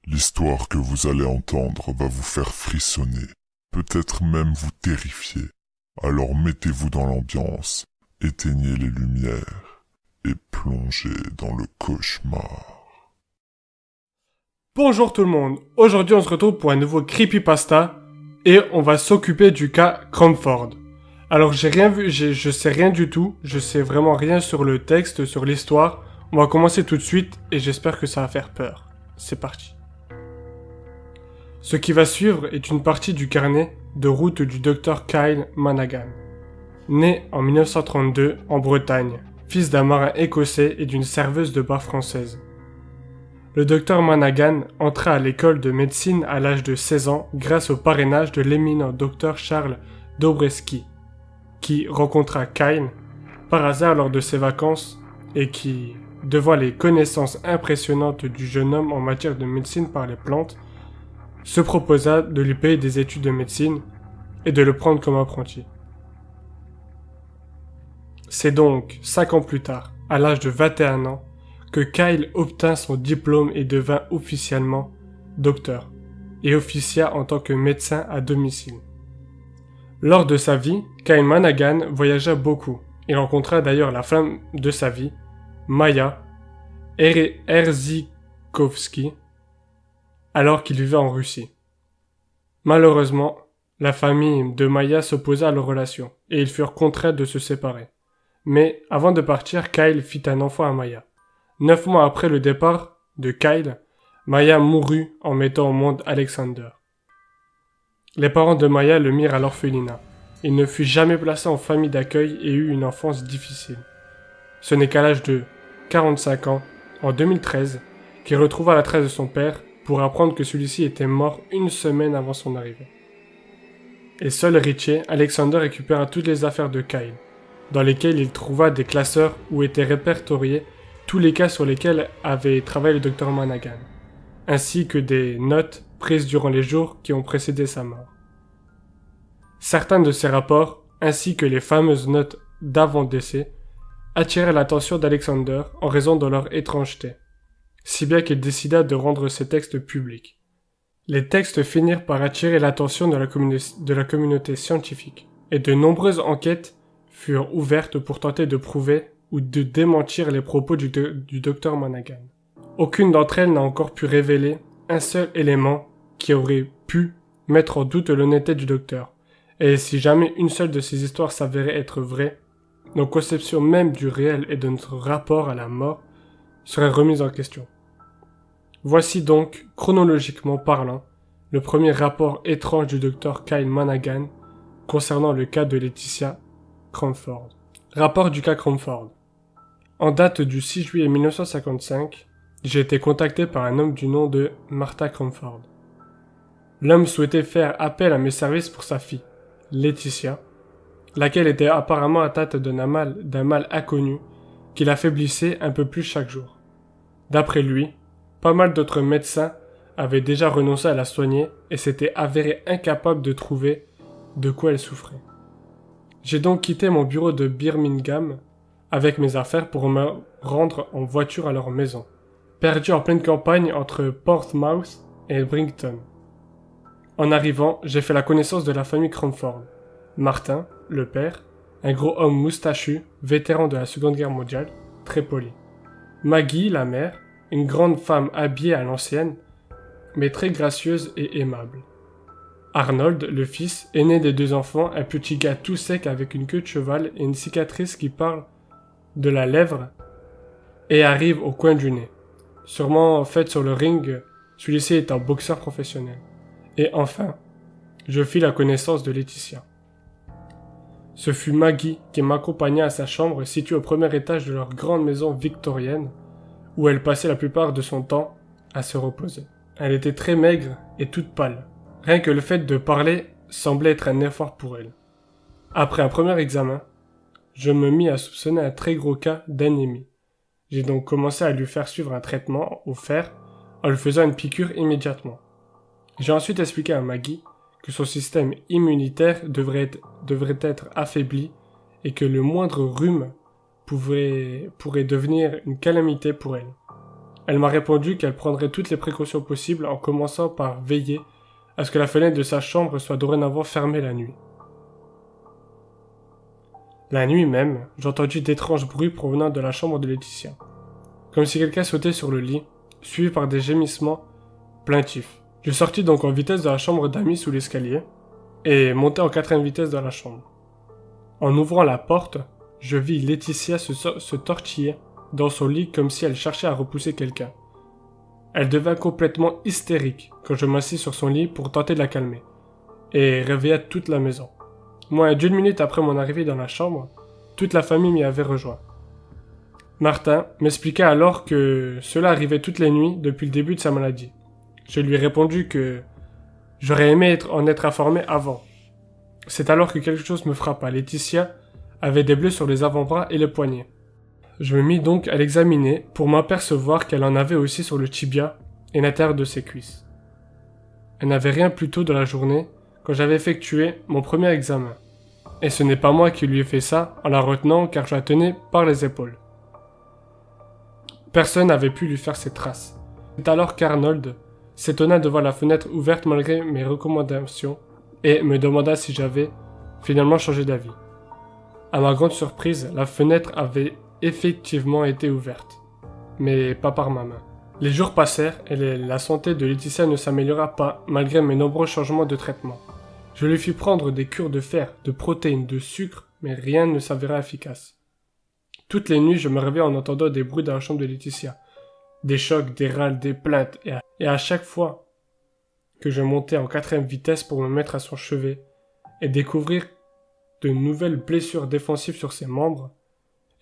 L'histoire que vous allez entendre va vous faire frissonner, peut-être même vous terrifier. Alors mettez-vous dans l'ambiance, éteignez les lumières et plongez dans le cauchemar. Bonjour tout le monde, aujourd'hui on se retrouve pour un nouveau creepypasta et on va s'occuper du cas Cromford. Alors j'ai rien vu, je sais rien du tout, je sais vraiment rien sur le texte, sur l'histoire. On va commencer tout de suite et j'espère que ça va faire peur. C'est parti. Ce qui va suivre est une partie du carnet de route du docteur Kyle Managan. Né en 1932 en Bretagne, fils d'un marin écossais et d'une serveuse de bar française. Le docteur Managan entra à l'école de médecine à l'âge de 16 ans grâce au parrainage de l'éminent docteur Charles Dobreski, qui rencontra Kyle par hasard lors de ses vacances et qui, devant les connaissances impressionnantes du jeune homme en matière de médecine par les plantes, se proposa de lui payer des études de médecine et de le prendre comme apprenti. C'est donc 5 ans plus tard, à l'âge de 21 ans, que Kyle obtint son diplôme et devint officiellement docteur, et officia en tant que médecin à domicile. Lors de sa vie, Kyle Managan voyagea beaucoup. Il rencontra d'ailleurs la femme de sa vie, Maya Erzikovski, alors qu'il vivait en Russie. Malheureusement, la famille de Maya s'opposa à leur relation, et ils furent contraints de se séparer. Mais avant de partir, Kyle fit un enfant à Maya. 9 mois après le départ de Kyle, Maya mourut en mettant au monde Alexander. Les parents de Maya le mirent à l'orphelinat. Il ne fut jamais placé en famille d'accueil et eut une enfance difficile. Ce n'est qu'à l'âge de 45 ans, en 2013, qu'il retrouva la trace de son père pour apprendre que celui-ci était mort une semaine avant son arrivée. Et seul héritier, Alexander récupéra toutes les affaires de Kyle, dans lesquelles il trouva des classeurs où étaient répertoriés tous les cas sur lesquels avait travaillé le docteur Managan, ainsi que des notes prises durant les jours qui ont précédé sa mort. Certains de ces rapports, ainsi que les fameuses notes d'avant-décès, attirèrent l'attention d'Alexander en raison de leur étrangeté, si bien qu'il décida de rendre ces textes publics. Les textes finirent par attirer l'attention de la communauté scientifique, et de nombreuses enquêtes furent ouvertes pour tenter de prouver ou de démentir les propos du docteur Managan. Aucune d'entre elles n'a encore pu révéler un seul élément qui aurait pu mettre en doute l'honnêteté du docteur. Et si jamais une seule de ces histoires s'avérait être vraie, nos conceptions même du réel et de notre rapport à la mort seraient remises en question. Voici donc, chronologiquement parlant, le premier rapport étrange du docteur Kyle Managan concernant le cas de Laetitia Cromford. Rapport du cas Cromford. En date du 6 juillet 1955, j'ai été contacté par un homme du nom de Martha Cromford. L'homme souhaitait faire appel à mes services pour sa fille, Laetitia, laquelle était apparemment atteinte d'un mal inconnu qui l'affaiblissait un peu plus chaque jour. D'après lui, pas mal d'autres médecins avaient déjà renoncé à la soigner et s'étaient avérés incapables de trouver de quoi elle souffrait. J'ai donc quitté mon bureau de Birmingham avec mes affaires pour me rendre en voiture à leur maison, perdue en pleine campagne entre Portsmouth et Brighton. En arrivant, j'ai fait la connaissance de la famille Cromford. Martin, le père, un gros homme moustachu, vétéran de la Seconde Guerre mondiale, très poli. Maggie, la mère, une grande femme habillée à l'ancienne, mais très gracieuse et aimable. Arnold, le fils, aîné des 2 enfants, un petit gars tout sec avec une queue de cheval et une cicatrice qui parle de la lèvre et arrive au coin du nez. Sûrement faite sur le ring, celui-ci est un boxeur professionnel. Et enfin, je fis la connaissance de Laetitia. Ce fut Maggie qui m'accompagna à sa chambre située au premier étage de leur grande maison victorienne, où elle passait la plupart de son temps à se reposer. Elle était très maigre et toute pâle. Rien que le fait de parler semblait être un effort pour elle. Après un premier examen, je me mis à soupçonner un très gros cas d'anémie. J'ai donc commencé à lui faire suivre un traitement au fer en lui faisant une piqûre immédiatement. J'ai ensuite expliqué à Maggie que son système immunitaire devrait être affaibli et que le moindre rhume pourrait devenir une calamité pour elle. Elle m'a répondu qu'elle prendrait toutes les précautions possibles en commençant par veiller à ce que la fenêtre de sa chambre soit dorénavant fermée la nuit. La nuit même, j'entendis d'étranges bruits provenant de la chambre de Laetitia, comme si quelqu'un sautait sur le lit, suivi par des gémissements plaintifs. Je sortis donc en vitesse de la chambre d'amis sous l'escalier, et montai en 4e vitesse dans la chambre. En ouvrant la porte, je vis Laetitia se tortiller dans son lit comme si elle cherchait à repousser quelqu'un. Elle devint complètement hystérique quand je m'assis sur son lit pour tenter de la calmer, et réveilla toute la maison. Moins d'1 minute après mon arrivée dans la chambre, toute la famille m'y avait rejoint. Martin m'expliqua alors que cela arrivait toutes les nuits depuis le début de sa maladie. Je lui ai répondu que j'aurais aimé en être informé avant. C'est alors que quelque chose me frappa. Laetitia avait des bleus sur les avant-bras et les poignets. Je me mis donc à l'examiner pour m'apercevoir qu'elle en avait aussi sur le tibia et l'intérieur de ses cuisses. Elle n'avait rien plus tôt de la journée quand j'avais effectué mon premier examen. Et ce n'est pas moi qui lui ai fait ça en la retenant car je la tenais par les épaules. Personne n'avait pu lui faire ses traces. C'est alors qu'Arnold s'étonna de voir la fenêtre ouverte malgré mes recommandations et me demanda si j'avais finalement changé d'avis. À ma grande surprise, la fenêtre avait effectivement été ouverte, mais pas par ma main. Les jours passèrent et la santé de Laetitia ne s'améliora pas malgré mes nombreux changements de traitement. Je lui fis prendre des cures de fer, de protéines, de sucre, mais rien ne s'avéra efficace. Toutes les nuits, je me réveillais en entendant des bruits dans la chambre de Laetitia. Des chocs, des râles, des plaintes, et à chaque fois que je montais en 4e vitesse pour me mettre à son chevet et découvrir de nouvelles blessures défensives sur ses membres,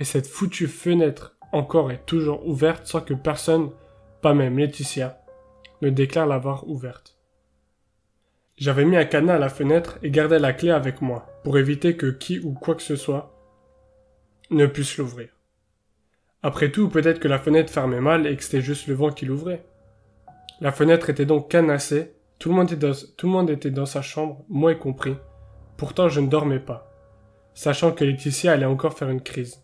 et cette foutue fenêtre encore et toujours ouverte sans que personne, pas même Laetitia, ne déclare l'avoir ouverte. J'avais mis un cadenas à la fenêtre et gardais la clé avec moi, pour éviter que qui ou quoi que ce soit ne puisse l'ouvrir. Après tout, peut-être que la fenêtre fermait mal et que c'était juste le vent qui l'ouvrait. La fenêtre était donc cadenassée, tout le monde était dans sa chambre, moi y compris. Pourtant, je ne dormais pas, sachant que Laetitia allait encore faire une crise.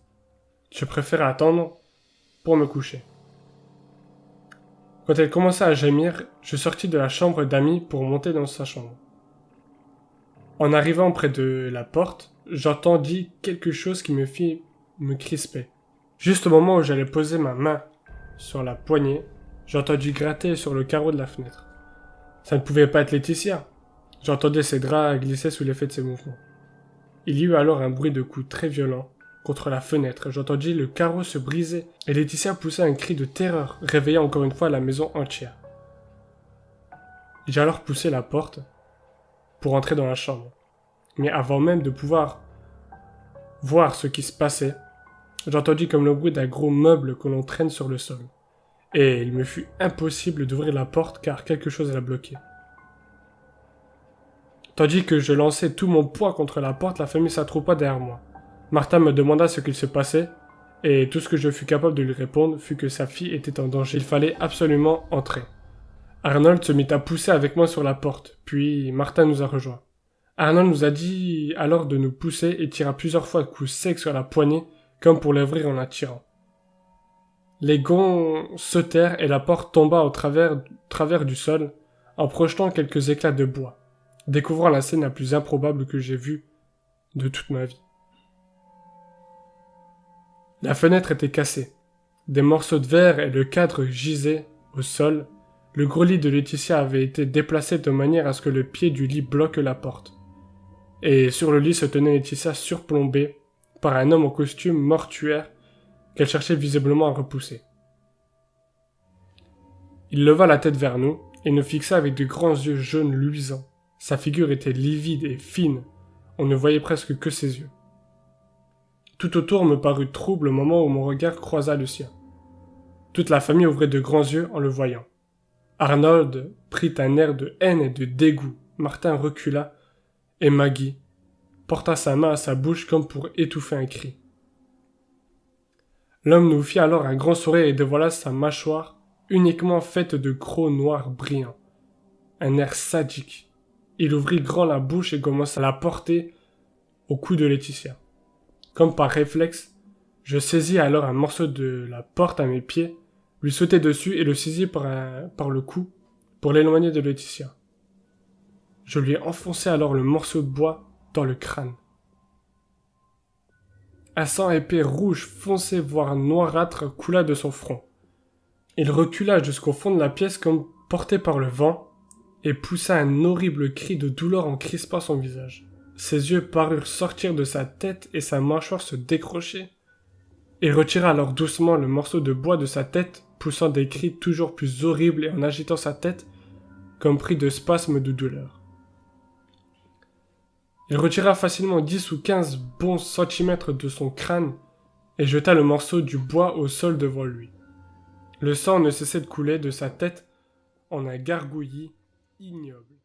Je préférais attendre pour me coucher. Quand elle commença à gémir, je sortis de la chambre d'Amy pour monter dans sa chambre. En arrivant près de la porte, j'entendis quelque chose qui me fit me crisper. Juste au moment où j'allais poser ma main sur la poignée, j'entendis gratter sur le carreau de la fenêtre. Ça ne pouvait pas être Laetitia. J'entendais ses draps glisser sous l'effet de ses mouvements. Il y eut alors un bruit de coups très violent contre la fenêtre. J'entendis le carreau se briser et Laetitia poussa un cri de terreur, réveillant encore une fois la maison entière. J'ai alors poussé la porte pour entrer dans la chambre. Mais avant même de pouvoir voir ce qui se passait, j'entendis comme le bruit d'un gros meuble que l'on traîne sur le sol. Et il me fut impossible d'ouvrir la porte car quelque chose la bloquait. Tandis que je lançais tout mon poids contre la porte, la famille s'attroupa derrière moi. Martin me demanda ce qu'il se passait, et tout ce que je fus capable de lui répondre fut que sa fille était en danger. Il fallait absolument entrer. Arnold se mit à pousser avec moi sur la porte, puis Martin nous a rejoints. Arnold nous a dit alors de nous pousser et tira plusieurs fois de coups secs sur la poignée, comme pour l'ouvrir en la tirant. Les gonds sautèrent et la porte tomba au travers du sol, en projetant quelques éclats de bois, découvrant la scène la plus improbable que j'ai vue de toute ma vie. La fenêtre était cassée. Des morceaux de verre et le cadre gisaient au sol. Le gros lit de Laetitia avait été déplacé de manière à ce que le pied du lit bloque la porte. Et sur le lit se tenait Laetitia surplombée par un homme en costume mortuaire qu'elle cherchait visiblement à repousser. Il leva la tête vers nous et nous fixa avec de grands yeux jaunes luisants. Sa figure était livide et fine, on ne voyait presque que ses yeux. Tout autour me parut trouble au moment où mon regard croisa le sien. Toute la famille ouvrait de grands yeux en le voyant. Arnold prit un air de haine et de dégoût. Martin recula, et Maggie porta sa main à sa bouche comme pour étouffer un cri. L'homme nous fit alors un grand sourire et dévoila sa mâchoire uniquement faite de crocs noirs brillants. Un air sadique. Il ouvrit grand la bouche et commença à la porter au cou de Laetitia. Comme par réflexe, je saisis alors un morceau de la porte à mes pieds lui sautait dessus et le saisit par le cou pour l'éloigner de Laetitia. Je lui ai enfoncé alors le morceau de bois dans le crâne. Un sang épais rouge foncé voire noirâtre coula de son front. Il recula jusqu'au fond de la pièce comme porté par le vent et poussa un horrible cri de douleur en crispant son visage. Ses yeux parurent sortir de sa tête et sa mâchoire se décrocher. Il retira alors doucement le morceau de bois de sa tête, poussant des cris toujours plus horribles et en agitant sa tête comme pris de spasmes de douleur. Il retira facilement 10 ou 15 bons centimètres de son crâne et jeta le morceau du bois au sol devant lui. Le sang ne cessait de couler de sa tête en un gargouillis ignoble.